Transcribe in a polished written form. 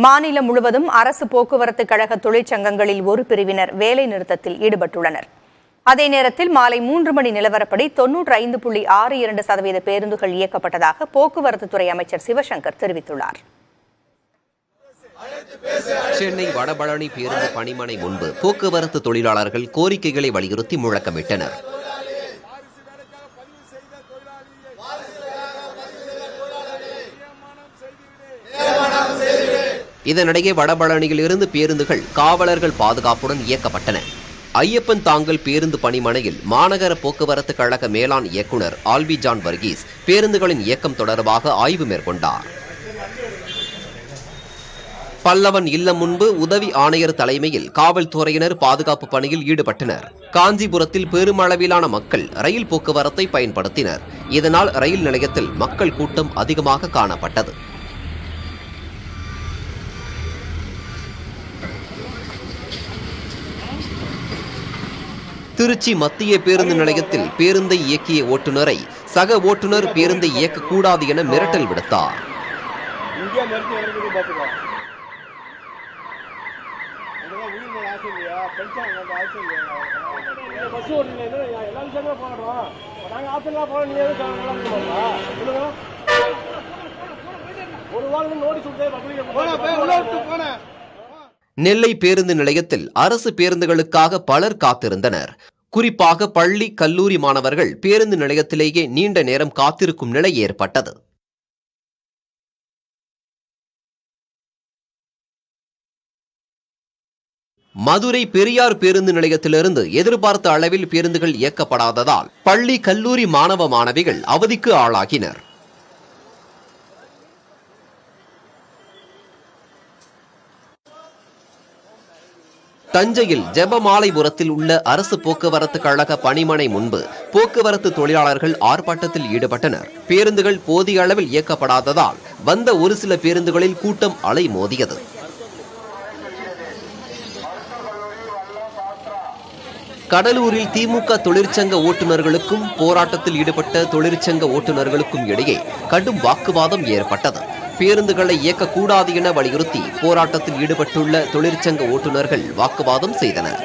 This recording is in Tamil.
மாநிலம் முழுவதும் அரசு போக்குவரத்து கழக தொழிற்சங்கங்களில் ஒரு பிரிவினர் வேலை நிறுத்தத்தில் ஈடுபட்டுள்ளனர். அதே நேரத்தில் மாலை 3 மணி நிலவரப்படி 95.62% பேருந்துகள் இயக்கப்பட்டதாக போக்குவரத்து துறை அமைச்சர் சிவசங்கர் தெரிவித்துள்ளார். சென்னை வடபழனி பேருந்து பணிமனை முன்பு போக்குவரத்து தொழிலாளர்கள் கோரிக்கைகளை வலியுறுத்தி முழக்கமிட்டனர். இதனிடையே வடபழனியில் இருந்து பேருந்துகள் காவலர்கள் பாதுகாப்புடன் இயக்கப்பட்டன. ஐயப்பன் தாங்கல் பேருந்து பணிமனையில் மாநகர போக்குவரத்து கழக மேலாண் இயக்குநர் ஆல்வி ஜான் வர்கீஸ் பேருந்துகளின் இயக்கம் தொடர்பாக ஆய்வு மேற்கொண்டார். பல்லவன் இல்லம் முன்பு உதவி ஆணையர் தலைமையில் காவல்துறையினர் பாதுகாப்பு பணியில் ஈடுபட்டனர். காஞ்சிபுரத்தில் பெருமளவிலான மக்கள் ரயில் போக்குவரத்தை பயன்படுத்தினர். இதனால் ரயில் நிலையத்தில் மக்கள் கூட்டம் அதிகமாக காணப்பட்டது. திருச்சி மத்திய பேருந்து நிலையத்தில் பேருந்தை இயக்கிய ஓட்டுநரை சக ஓட்டுநர் பேருந்தை இயக்கக்கூடாது என மிரட்டல் விடுத்தார். நெல்லை பேருந்து நிலையத்தில் அரசு பேருந்துகளுக்காக பலர் காத்திருந்தனர். குறிப்பாக பள்ளி கல்லூரி மாணவர்கள் பேருந்து நிலையத்திலேயே நீண்ட நேரம் காத்திருக்கும் நிலை ஏற்பட்டது. மதுரை பெரியார் பேருந்து நிலையத்திலிருந்து எதிர்பார்த்த அளவில் பேருந்துகள் இயக்கப்படாததால் பள்ளி கல்லூரி மாணவ மாணவிகள் அவதிக்கு ஆளாகினர். தஞ்சையில் ஜெபமாலைபுரத்தில் உள்ள அரசு போக்குவரத்து கழக பணிமனை முன்பு போக்குவரத்து தொழிலாளர்கள் ஆர்ப்பாட்டத்தில் ஈடுபட்டனர். பேருந்துகள் போதிய அளவில் இயக்கப்படாததால் வந்த ஒரு சில பேருந்துகளில் கூட்டம் அலை மோதியது. கடலூரில் திமுக தொழிற்சங்க ஓட்டுநர்களுக்கும் போராட்டத்தில் ஈடுபட்ட தொழிற்சங்க ஓட்டுநர்களுக்கும் இடையே கடும் வாக்குவாதம் ஏற்பட்டது. பேருந்துகளை இயக்கக்கூடாது என வலியுறுத்தி போராட்டத்தில் ஈடுபட்டுள்ள தொழிற்சங்க ஓட்டுநர்கள் வாக்குவாதம் செய்தனர்.